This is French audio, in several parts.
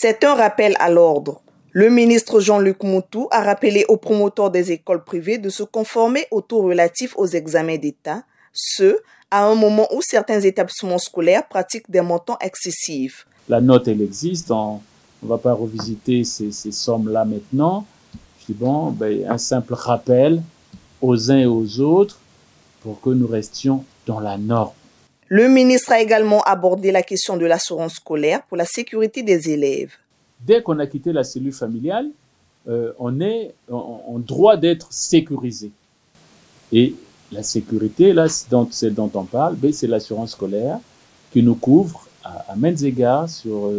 C'est un rappel à l'ordre. Le ministre Jean-Luc Moutou a rappelé aux promoteurs des écoles privées de se conformer aux taux relatifs aux examens d'État, ce, à un moment où certains établissements scolaires pratiquent des montants excessifs. La note, elle existe, on ne va pas revisiter ces sommes-là maintenant. Je dis bon, un simple rappel aux uns et aux autres pour que nous restions dans la norme. Le ministre a également abordé la question de l'assurance scolaire pour la sécurité des élèves. Dès qu'on a quitté la cellule familiale, on est en droit d'être sécurisé. Et la sécurité, là, celle dont on parle, c'est l'assurance scolaire qui nous couvre à maints égards sur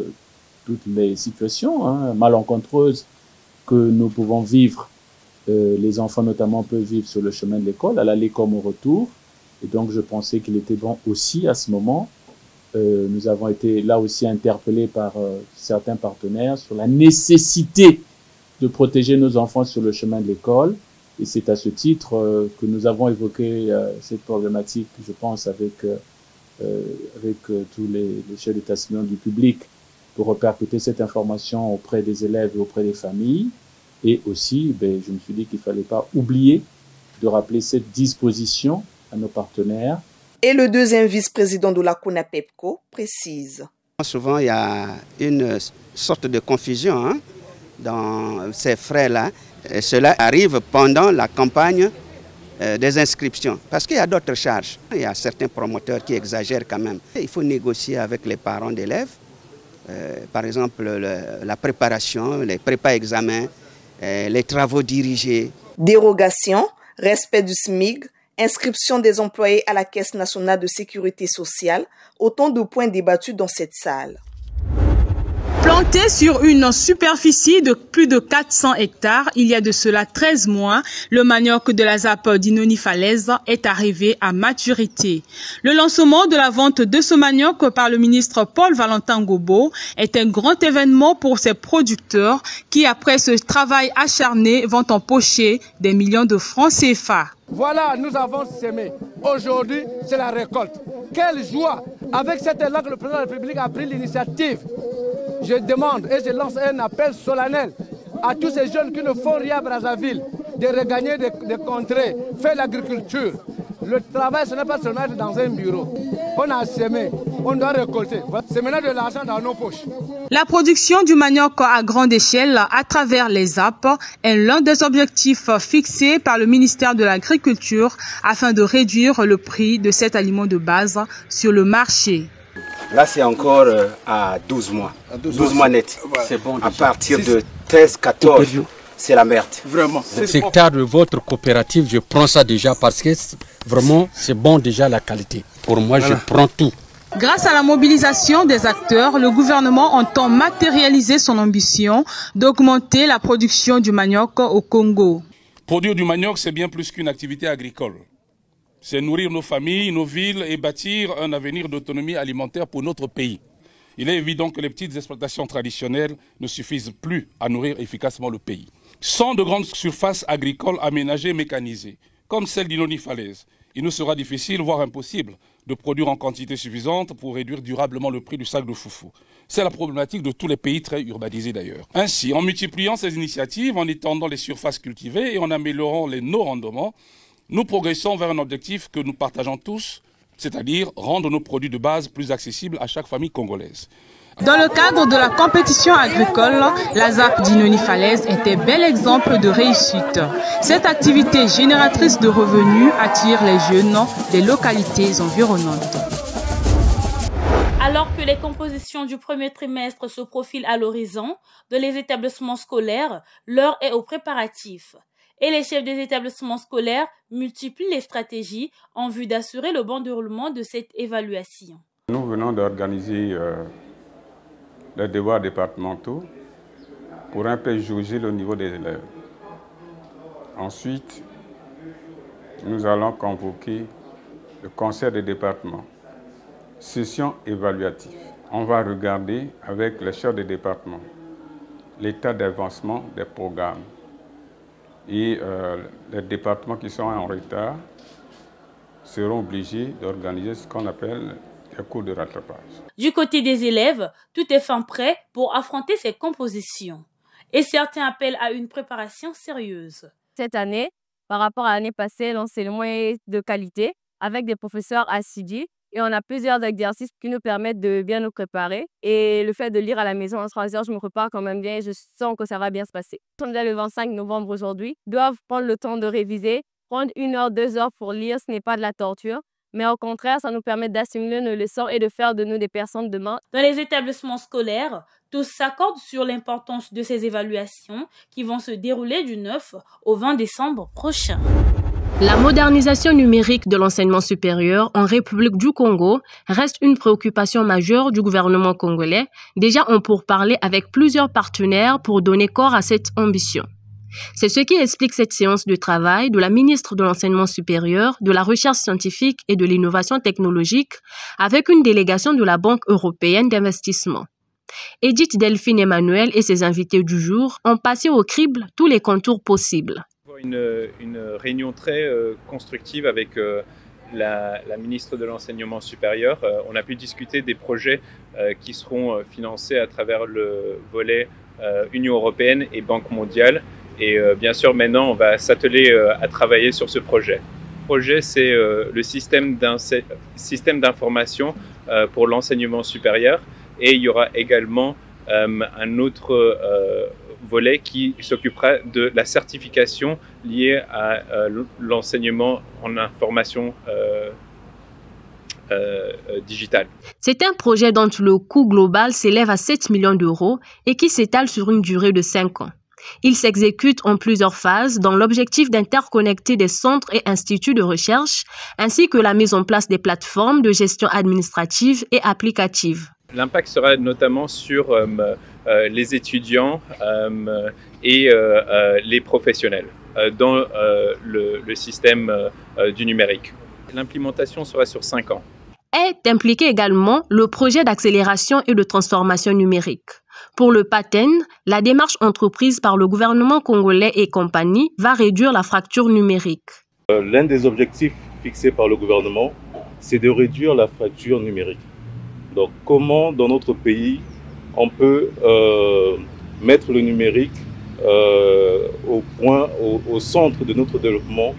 toutes les situations malencontreuses que nous pouvons vivre. Les enfants notamment peuvent vivre sur le chemin de l'école, à l'aller comme au retour. Et donc je pensais qu'il était bon aussi à ce moment. Nous avons été là aussi interpellés par certains partenaires sur la nécessité de protéger nos enfants sur le chemin de l'école. Et c'est à ce titre que nous avons évoqué cette problématique, je pense, avec tous les chefs d'établissement du public pour répercuter cette information auprès des élèves et auprès des familles. Et aussi, je me suis dit qu'il ne fallait pas oublier de rappeler cette disposition à nos partenaires. Et le deuxième vice-président de la CONAPEPCO précise. Souvent, il y a une sorte de confusion dans ces frais-là. Cela arrive pendant la campagne des inscriptions, parce qu'il y a d'autres charges. Il y a certains promoteurs qui exagèrent quand même. Il faut négocier avec les parents d'élèves, par exemple la préparation, les prépa-examens, les travaux dirigés. Dérogation, respect du SMIG, inscription des employés à la Caisse nationale de sécurité sociale, autant de points débattus dans cette salle. Planté sur une superficie de plus de 400 hectares, il y a de cela 13 mois, le manioc de la ZAP d'Inoni-Falaise est arrivé à maturité. Le lancement de la vente de ce manioc par le ministre Paul-Valentin Gobo est un grand événement pour ces producteurs qui, après ce travail acharné, vont empocher des millions de francs CFA. Voilà, nous avons semé. Aujourd'hui, c'est la récolte. Quelle joie! Avec cet élan que le président de la République a pris l'initiative. Je demande et je lance un appel solennel à tous ces jeunes qui ne font rien à Brazzaville de regagner des contrées, faire l'agriculture. Le travail, ce n'est pas seulement être dans un bureau. On a semé, on doit récolter. C'est maintenant de l'argent dans nos poches. La production du manioc à grande échelle à travers les ZAP est l'un des objectifs fixés par le ministère de l'Agriculture afin de réduire le prix de cet aliment de base sur le marché. Là, c'est encore à 12 mois. 12 mois net. C'est bon. À partir de 13, 14, c'est la merde. Vraiment. C'est le cas de votre coopérative, je prends ça déjà parce que vraiment, c'est bon déjà la qualité. Pour moi, je prends tout. Grâce à la mobilisation des acteurs, le gouvernement entend matérialiser son ambition d'augmenter la production du manioc au Congo. Produire du manioc, c'est bien plus qu'une activité agricole. C'est nourrir nos familles, nos villes et bâtir un avenir d'autonomie alimentaire pour notre pays. Il est évident que les petites exploitations traditionnelles ne suffisent plus à nourrir efficacement le pays. Sans de grandes surfaces agricoles aménagées et mécanisées, comme celle d'Inoni-Falaise, il nous sera difficile, voire impossible, de produire en quantité suffisante pour réduire durablement le prix du sac de foufou. C'est la problématique de tous les pays très urbanisés d'ailleurs. Ainsi, en multipliant ces initiatives, en étendant les surfaces cultivées et en améliorant nos rendements, nous progressons vers un objectif que nous partageons tous, c'est-à-dire rendre nos produits de base plus accessibles à chaque famille congolaise. Dans le cadre de la compétition agricole, la ZAP d'Inoni-Falaise était bel exemple de réussite. Cette activité génératrice de revenus attire les jeunes des localités environnantes. Alors que les compositions du premier trimestre se profilent à l'horizon de les établissements scolaires, l'heure est aux préparatifs. Et les chefs des établissements scolaires multiplient les stratégies en vue d'assurer le bon déroulement de cette évaluation. Nous venons d'organiser les devoirs départementaux pour un peu jauger le niveau des élèves. Ensuite, nous allons convoquer le conseil des départements. Session évaluative. On va regarder avec les chefs des départements l'état d'avancement des programmes. Et les départements qui sont en retard seront obligés d'organiser ce qu'on appelle des les cours de rattrapage. Du côté des élèves, tout est fin prêt pour affronter ces compositions. Et certains appellent à une préparation sérieuse. Cette année, par rapport à l'année passée, l'enseignement est de qualité avec des professeurs assidus et on a plusieurs exercices qui nous permettent de bien nous préparer. Et le fait de lire à la maison en 3 heures, je me prépare quand même bien et je sens que ça va bien se passer. On est le 25 novembre aujourd'hui, doivent prendre le temps de réviser, prendre 1 heure, 2 heures pour lire, ce n'est pas de la torture. Mais au contraire, ça nous permet d'assimiler nos leçons et de faire de nous des personnes demain. Dans les établissements scolaires, tous s'accordent sur l'importance de ces évaluations qui vont se dérouler du 9 au 20 décembre prochain. La modernisation numérique de l'enseignement supérieur en République du Congo reste une préoccupation majeure du gouvernement congolais, déjà en pourparlers avec plusieurs partenaires pour donner corps à cette ambition. C'est ce qui explique cette séance de travail de la ministre de l'Enseignement supérieur, de la Recherche scientifique et de l'Innovation technologique avec une délégation de la Banque européenne d'investissement. Edith Delphine Emmanuel et ses invités du jour ont passé au crible tous les contours possibles. Une réunion très constructive avec la ministre de l'Enseignement supérieur. On a pu discuter des projets qui seront financés à travers le volet Union européenne et Banque mondiale. Et bien sûr, maintenant, on va s'atteler à travailler sur ce projet. Le projet, c'est le système d'information pour l'enseignement supérieur. Et il y aura également un autre volet qui s'occupera de la certification liée à l'enseignement en information digitale. C'est un projet dont le coût global s'élève à 7 millions d'euros et qui s'étale sur une durée de 5 ans. Il s'exécute en plusieurs phases dans l'objectif d'interconnecter des centres et instituts de recherche, ainsi que la mise en place des plateformes de gestion administrative et applicative. L'impact sera notamment sur les étudiants et les professionnels dans le système du numérique. L'implémentation sera sur 5 ans. Est impliqué également le projet d'accélération et de transformation numérique. Pour le PATEN, la démarche entreprise par le gouvernement congolais et compagnie va réduire la fracture numérique. L'un des objectifs fixés par le gouvernement, c'est de réduire la fracture numérique. Donc, comment dans notre pays on peut mettre le numérique au centre de notre développement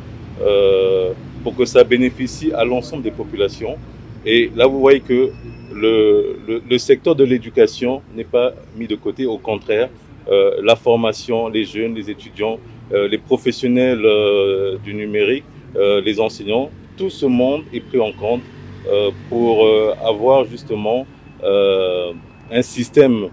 pour que ça bénéficie à l'ensemble des populations. Et là, vous voyez que le secteur de l'éducation n'est pas mis de côté, au contraire, la formation, les jeunes, les étudiants, les professionnels du numérique, les enseignants, tout ce monde est pris en compte pour avoir justement un système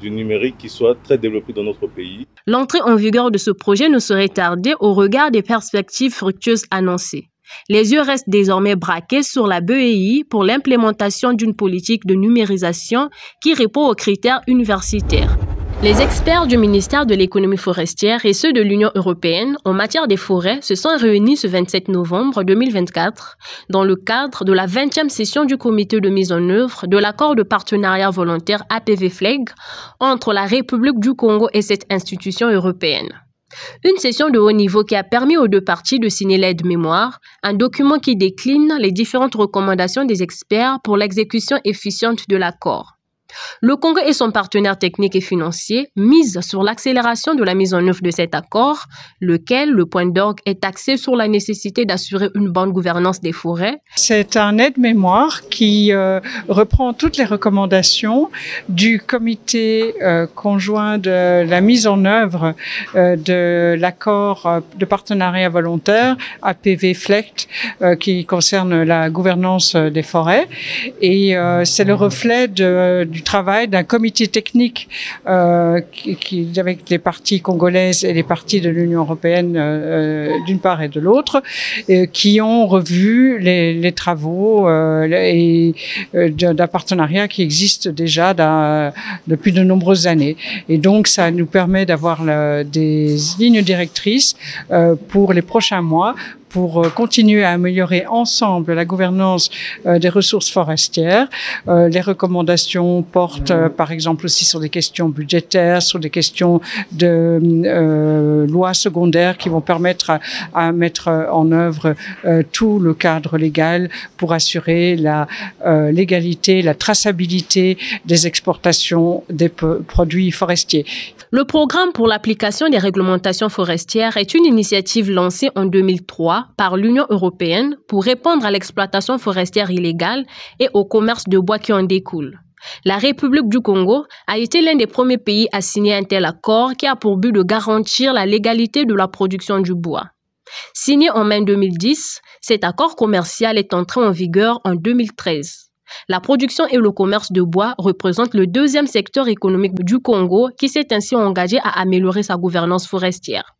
du numérique qui soit très développé dans notre pays. L'entrée en vigueur de ce projet ne serait tardée au regard des perspectives fructueuses annoncées. Les yeux restent désormais braqués sur la BEI pour l'implémentation d'une politique de numérisation qui répond aux critères universitaires. Les experts du ministère de l'économie forestière et ceux de l'Union européenne en matière des forêts se sont réunis ce 27 novembre 2024 dans le cadre de la 20e session du comité de mise en œuvre de l'accord de partenariat volontaire APV-FLEG entre la République du Congo et cette institution européenne. Une session de haut niveau qui a permis aux deux parties de signer l'aide-mémoire, un document qui décline les différentes recommandations des experts pour l'exécution efficiente de l'accord. Le Congo et son partenaire technique et financier misent sur l'accélération de la mise en œuvre de cet accord, lequel, le point d'orgue, est axé sur la nécessité d'assurer une bonne gouvernance des forêts. C'est un aide-mémoire qui reprend toutes les recommandations du comité conjoint de la mise en œuvre de l'accord de partenariat volontaire APV-FLEG qui concerne la gouvernance des forêts. Et c'est le reflet du travail d'un comité technique avec les parties congolaises et les parties de l'Union européenne d'une part et de l'autre, qui ont revu les travaux d'un partenariat qui existe déjà depuis de nombreuses années. Et donc ça nous permet d'avoir des lignes directrices pour les prochains mois pour continuer à améliorer ensemble la gouvernance des ressources forestières. Les recommandations portent par exemple aussi sur des questions budgétaires, sur des questions de lois secondaires qui vont permettre à mettre en œuvre tout le cadre légal pour assurer la légalité, la traçabilité des exportations des produits forestiers. Le programme pour l'application des réglementations forestières est une initiative lancée en 2003 par l'Union européenne pour répondre à l'exploitation forestière illégale et au commerce de bois qui en découle. La République du Congo a été l'un des premiers pays à signer un tel accord qui a pour but de garantir la légalité de la production du bois. Signé en mai 2010, cet accord commercial est entré en vigueur en 2013. La production et le commerce de bois représentent le deuxième secteur économique du Congo qui s'est ainsi engagé à améliorer sa gouvernance forestière.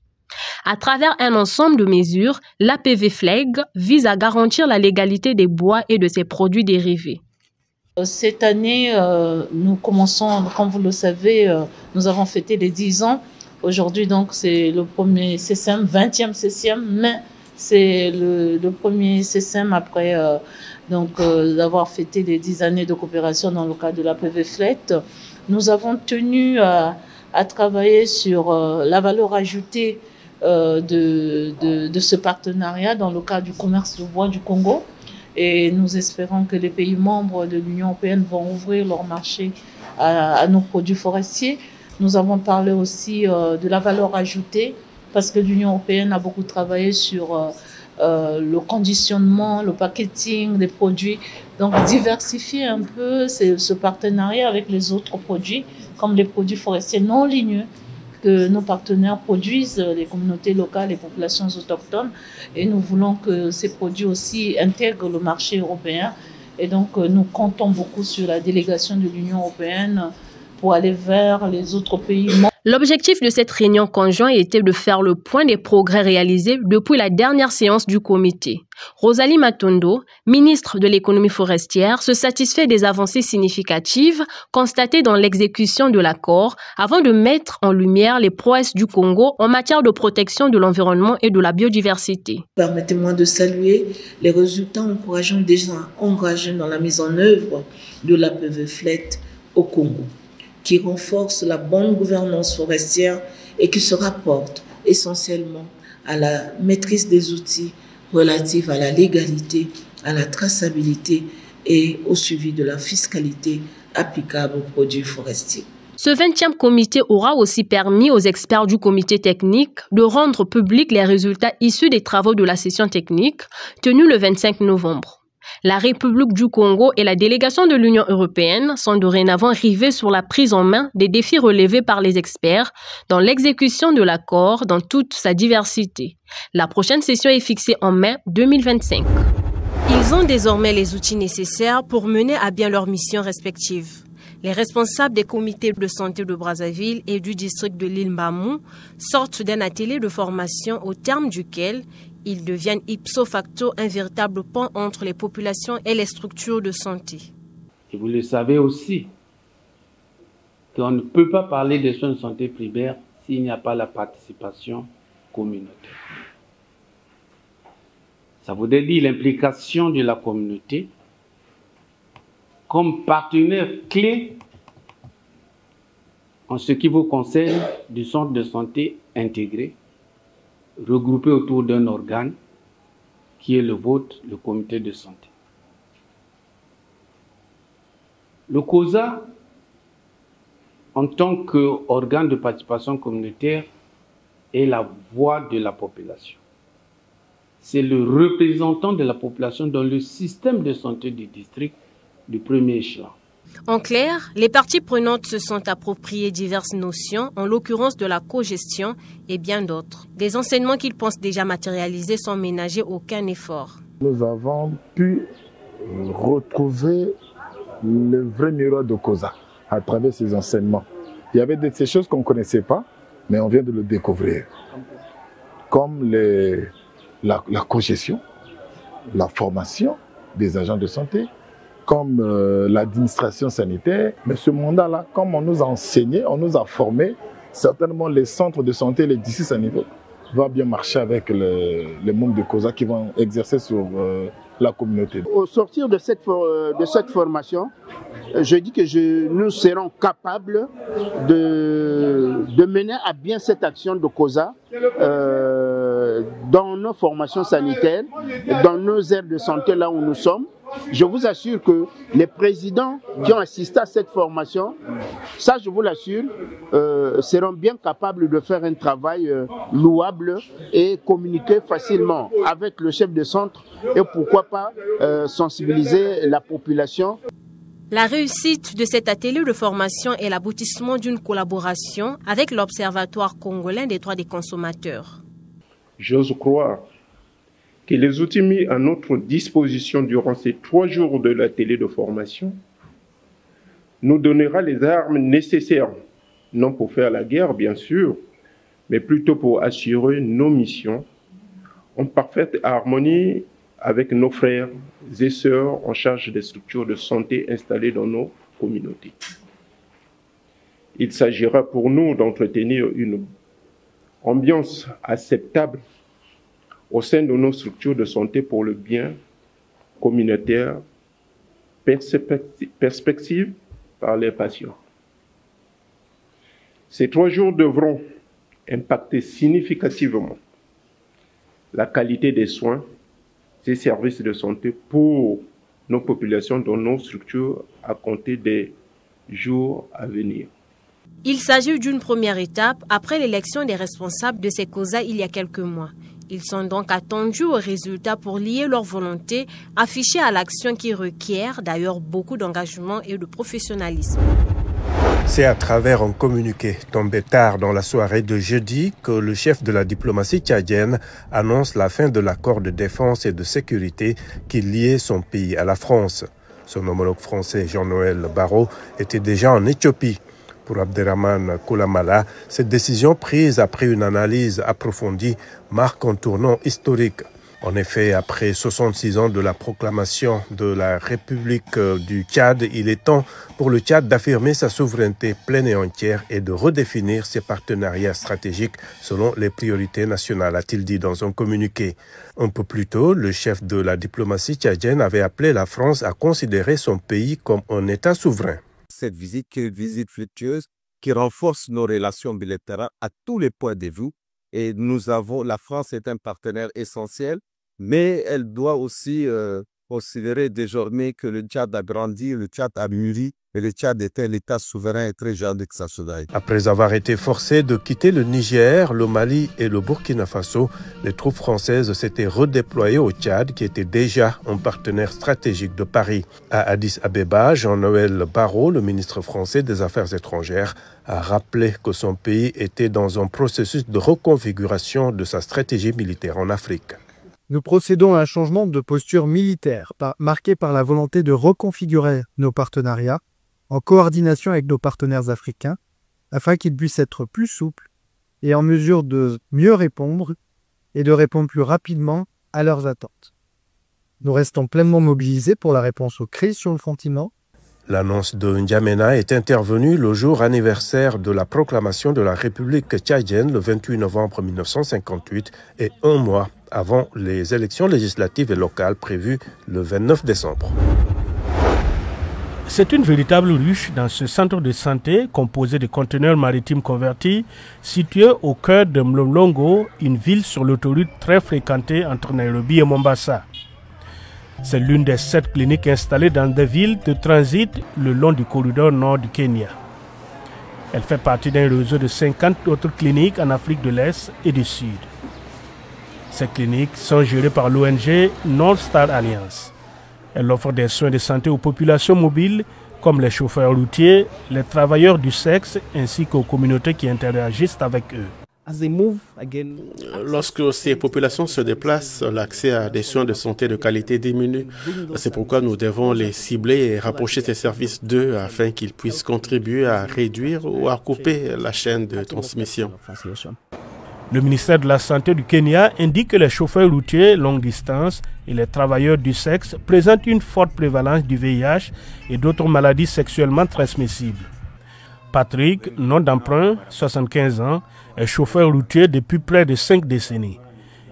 À travers un ensemble de mesures, l'APV-FLEG vise à garantir la légalité des bois et de ses produits dérivés. Cette année, nous commençons, comme vous le savez, nous avons fêté les 10 ans. Aujourd'hui, donc, c'est le premier CSM, 20e CSM, mais c'est le premier CSM après d'avoir fêté les 10 années de coopération dans le cadre de la PV-FLET. Nous avons tenu à travailler sur la valeur ajoutée de ce partenariat dans le cadre du commerce du bois du Congo. Et nous espérons que les pays membres de l'Union européenne vont ouvrir leur marché à nos produits forestiers. Nous avons parlé aussi de la valeur ajoutée parce que l'Union européenne a beaucoup travaillé sur le conditionnement, le packaging des produits. Donc diversifier un peu ce partenariat avec les autres produits comme les produits forestiers non ligneux que nos partenaires produisent, les communautés locales, les populations autochtones. Et nous voulons que ces produits aussi intègrent le marché européen. Et donc nous comptons beaucoup sur la délégation de l'Union européenne pour aller vers les autres pays membres. L'objectif de cette réunion conjointe était de faire le point des progrès réalisés depuis la dernière séance du comité. Rosalie Matondo, ministre de l'économie forestière, se satisfait des avancées significatives constatées dans l'exécution de l'accord avant de mettre en lumière les prouesses du Congo en matière de protection de l'environnement et de la biodiversité. Permettez-moi de saluer les résultats encourageants déjà engagés dans la mise en œuvre de la PV-FLET au Congo, qui renforce la bonne gouvernance forestière et qui se rapporte essentiellement à la maîtrise des outils relatifs à la légalité, à la traçabilité et au suivi de la fiscalité applicable aux produits forestiers. Ce 20e comité aura aussi permis aux experts du comité technique de rendre publics les résultats issus des travaux de la session technique tenue le 25 novembre. La République du Congo et la délégation de l'Union européenne sont dorénavant rivés sur la prise en main des défis relevés par les experts dans l'exécution de l'accord dans toute sa diversité. La prochaine session est fixée en mai 2025. Ils ont désormais les outils nécessaires pour mener à bien leurs missions respectives. Les responsables des comités de santé de Brazzaville et du district de l'île Mbamou sortent d'un atelier de formation au terme duquel ils deviennent ipso facto un véritable pont entre les populations et les structures de santé. Et vous le savez aussi, qu'on ne peut pas parler des soins de santé primaires s'il n'y a pas la participation communautaire. Ça voudrait dire l'implication de la communauté comme partenaire clé en ce qui vous concerne du centre de santé intégré, regroupé autour d'un organe qui est le vôtre, le comité de santé. Le COSA, en tant qu'organe de participation communautaire, est la voix de la population. C'est le représentant de la population dans le système de santé du district du premier échelon. En clair, les parties prenantes se sont appropriées diverses notions, en l'occurrence de la cogestion et bien d'autres. Des enseignements qu'ils pensent déjà matérialisés sans ménager aucun effort. Nous avons pu retrouver le vrai miroir de COSA à travers ces enseignements. Il y avait ces choses qu'on ne connaissait pas, mais on vient de le découvrir. Comme la cogestion, la formation des agents de santé, comme l'administration sanitaire. Mais ce mandat-là, comme on nous a enseigné, on nous a formé, certainement les centres de santé, les districts sanitaires va bien marcher avec les membres de COSA qui vont exercer sur la communauté. Au sortir de cette formation, je dis que nous serons capables de mener à bien cette action de COSA dans nos formations sanitaires, dans nos aires de santé là où nous sommes. Je vous assure que les présidents qui ont assisté à cette formation, ça je vous l'assure, seront bien capables de faire un travail louable et communiquer facilement avec le chef de centre et pourquoi pas sensibiliser la population. La réussite de cet atelier de formation est l'aboutissement d'une collaboration avec l'Observatoire congolais des droits des consommateurs. J'ose croire que les outils mis à notre disposition durant ces 3 jours de l'atelier de formation nous donnera les armes nécessaires, non pour faire la guerre bien sûr, mais plutôt pour assurer nos missions en parfaite harmonie avec nos frères et sœurs en charge des structures de santé installées dans nos communautés. Il s'agira pour nous d'entretenir une ambiance acceptable au sein de nos structures de santé pour le bien communautaire, perspective par les patients. Ces 3 jours devront impacter significativement la qualité des soins et services de santé pour nos populations dans nos structures à compter des jours à venir. Il s'agit d'une première étape après l'élection des responsables de ces COSA il y a quelques mois. Ils sont donc attendus aux résultats pour lier leur volonté affichée à l'action qui requiert d'ailleurs beaucoup d'engagement et de professionnalisme. C'est à travers un communiqué tombé tard dans la soirée de jeudi que le chef de la diplomatie tchadienne annonce la fin de l'accord de défense et de sécurité qui liait son pays à la France. Son homologue français Jean-Noël Barrot était déjà en Éthiopie. Pour Abderrahmane Koulamala, cette décision prise après une analyse approfondie marque un tournant historique. En effet, après 66 ans de la proclamation de la République du Tchad, il est temps pour le Tchad d'affirmer sa souveraineté pleine et entière et de redéfinir ses partenariats stratégiques selon les priorités nationales, a-t-il dit dans un communiqué. Un peu plus tôt, le chef de la diplomatie tchadienne avait appelé la France à considérer son pays comme un État souverain. Cette visite qui est une visite fructueuse qui renforce nos relations bilatérales à tous les points de vue. Et la France est un partenaire essentiel, mais elle doit aussi considérer désormais que le Tchad a grandi, le Tchad a mûri, et le Tchad était l'État souverain et très jeune que ça se donne. Après avoir été forcés de quitter le Niger, le Mali et le Burkina Faso, les troupes françaises s'étaient redéployées au Tchad, qui était déjà un partenaire stratégique de Paris. À Addis Abeba, Jean-Noël Barrot, le ministre français des Affaires étrangères, a rappelé que son pays était dans un processus de reconfiguration de sa stratégie militaire en Afrique. Nous procédons à un changement de posture militaire, marqué par la volonté de reconfigurer nos partenariats en coordination avec nos partenaires africains, afin qu'ils puissent être plus souples et en mesure de mieux répondre et de répondre plus rapidement à leurs attentes. Nous restons pleinement mobilisés pour la réponse aux crises sur le continent. L'annonce de N'Djamena est intervenue le jour anniversaire de la proclamation de la République tchadienne le 28 novembre 1958 et un mois avant les élections législatives et locales prévues le 29 décembre. C'est une véritable ruche dans ce centre de santé composé de conteneurs maritimes convertis, situé au cœur de Mlolongo, une ville sur l'autoroute très fréquentée entre Nairobi et Mombasa. C'est l'une des 7 cliniques installées dans des villes de transit le long du corridor nord du Kenya. Elle fait partie d'un réseau de 50 autres cliniques en Afrique de l'Est et du Sud. Ces cliniques sont gérées par l'ONG North Star Alliance. Elle offre des soins de santé aux populations mobiles comme les chauffeurs routiers, les travailleurs du sexe ainsi qu'aux communautés qui interagissent avec eux. Lorsque ces populations se déplacent, l'accès à des soins de santé de qualité diminue. C'est pourquoi nous devons les cibler et rapprocher ces services d'eux afin qu'ils puissent contribuer à réduire ou à couper la chaîne de transmission. Le ministère de la Santé du Kenya indique que les chauffeurs routiers longue distance et les travailleurs du sexe présentent une forte prévalence du VIH et d'autres maladies sexuellement transmissibles. Patrick, nom d'emprunt, 75 ans, est chauffeur routier depuis près de 5 décennies.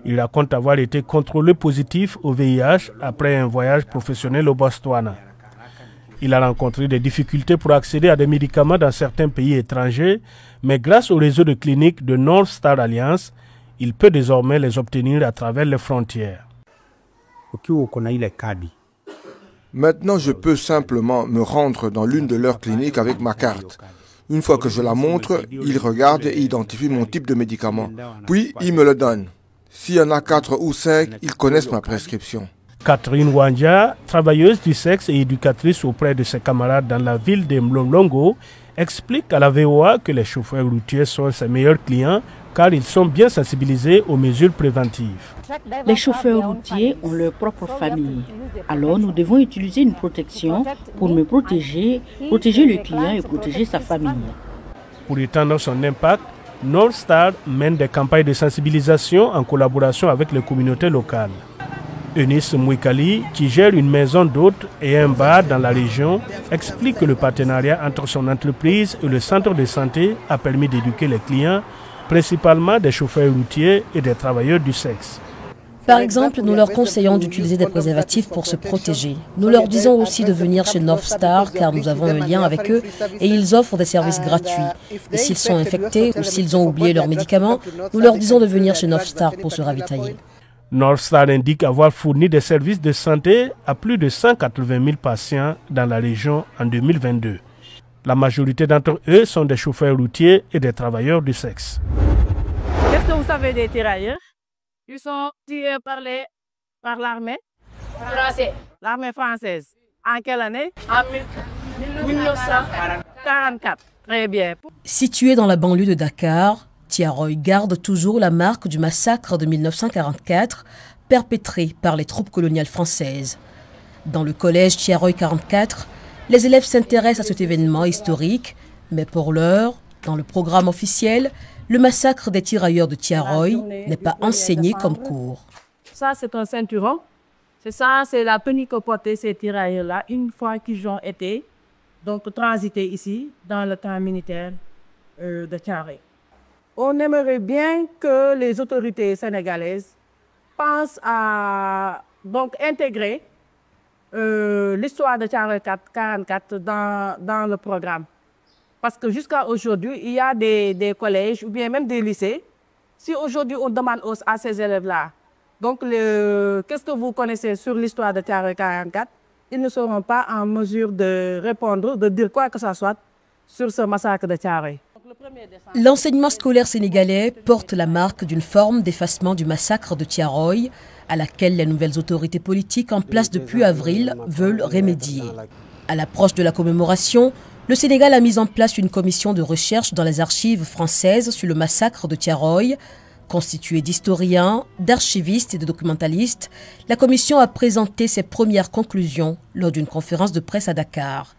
Il raconte avoir été contrôlé positif au VIH après un voyage professionnel au Botswana. Il a rencontré des difficultés pour accéder à des médicaments dans certains pays étrangers, mais grâce au réseau de cliniques de North Star Alliance, il peut désormais les obtenir à travers les frontières. Maintenant, je peux simplement me rendre dans l'une de leurs cliniques avec ma carte. Une fois que je la montre, ils regardent et identifient mon type de médicament. Puis, ils me le donnent. S'il y en a 4 ou 5, ils connaissent ma prescription. Catherine Wanja, travailleuse du sexe et éducatrice auprès de ses camarades dans la ville de Mlolongo, explique à la VOA que les chauffeurs routiers sont ses meilleurs clients car ils sont bien sensibilisés aux mesures préventives. Les chauffeurs routiers ont leur propre famille. Alors nous devons utiliser une protection pour me protéger le client et protéger sa famille. Pour étendre son impact, North Star mène des campagnes de sensibilisation en collaboration avec les communautés locales. Eunice Mouikali, qui gère une maison d'hôtes et un bar dans la région, explique que le partenariat entre son entreprise et le centre de santé a permis d'éduquer les clients, principalement des chauffeurs routiers et des travailleurs du sexe. Par exemple, nous leur conseillons d'utiliser des préservatifs pour se protéger. Nous leur disons aussi de venir chez North Star car nous avons un lien avec eux et ils offrent des services gratuits. Et s'ils sont infectés ou s'ils ont oublié leurs médicaments, nous leur disons de venir chez North Star pour se ravitailler. North Star indique avoir fourni des services de santé à plus de 180 000 patients dans la région en 2022. La majorité d'entre eux sont des chauffeurs routiers et des travailleurs du sexe. Qu'est-ce que vous savez des tirailleurs? Ils sont tirés par l'armée française. L'armée française. En quelle année? En 1944. Très bien. Situé dans la banlieue de Dakar, Thiaroye garde toujours la marque du massacre de 1944 perpétré par les troupes coloniales françaises. Dans le collège Thiaroye 44, les élèves s'intéressent à cet événement historique, mais pour l'heure, dans le programme officiel, le massacre des tirailleurs de Thiaroye n'est pas enseigné comme cours. Ça, c'est un ceinturon. C'est la tenue que portaient ces tirailleurs-là une fois qu'ils ont été transités ici dans le camp militaire de Thiaroye. On aimerait bien que les autorités sénégalaises pensent à intégrer l'histoire de Thiaroye 44 dans le programme. Parce que jusqu'à aujourd'hui, il y a des collèges ou bien même des lycées. Si aujourd'hui on demande à ces élèves-là, qu'est-ce que vous connaissez sur l'histoire de Thiaroye 44, ils ne seront pas en mesure de répondre, de dire quoi que ce soit sur ce massacre de Thiaroye. L'enseignement scolaire sénégalais porte la marque d'une forme d'effacement du massacre de Thiaroye, à laquelle les nouvelles autorités politiques en place depuis avril veulent remédier. À l'approche de la commémoration, le Sénégal a mis en place une commission de recherche dans les archives françaises sur le massacre de Thiaroye. Constituée d'historiens, d'archivistes et de documentalistes, la commission a présenté ses premières conclusions lors d'une conférence de presse à Dakar.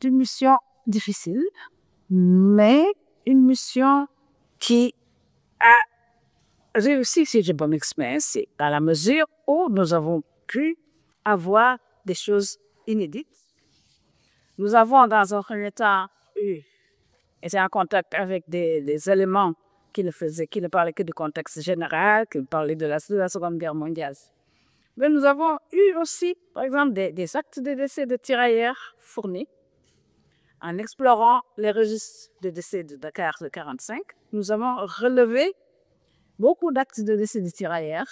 C'est une mission difficile, mais une mission qui a réussi, si je peux m'exprimer, dans la mesure où nous avons pu avoir des choses inédites. Nous avons, dans un premier temps, été en contact avec des éléments qui ne parlaient que du contexte général, qui parlaient de la Seconde Guerre mondiale. Mais nous avons eu aussi, par exemple, des actes de décès de tirailleurs fournis. En explorant les registres de décès de Dakar de 1945, nous avons relevé beaucoup d'actes de décès de tirailleurs.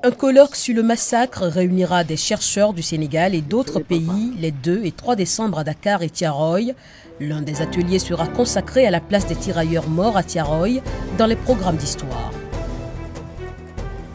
Un colloque sur le massacre réunira des chercheurs du Sénégal et d'autres pays les 2 et 3 décembre à Dakar et Thiaroye. L'un des ateliers sera consacré à la place des tirailleurs morts à Thiaroye dans les programmes d'histoire.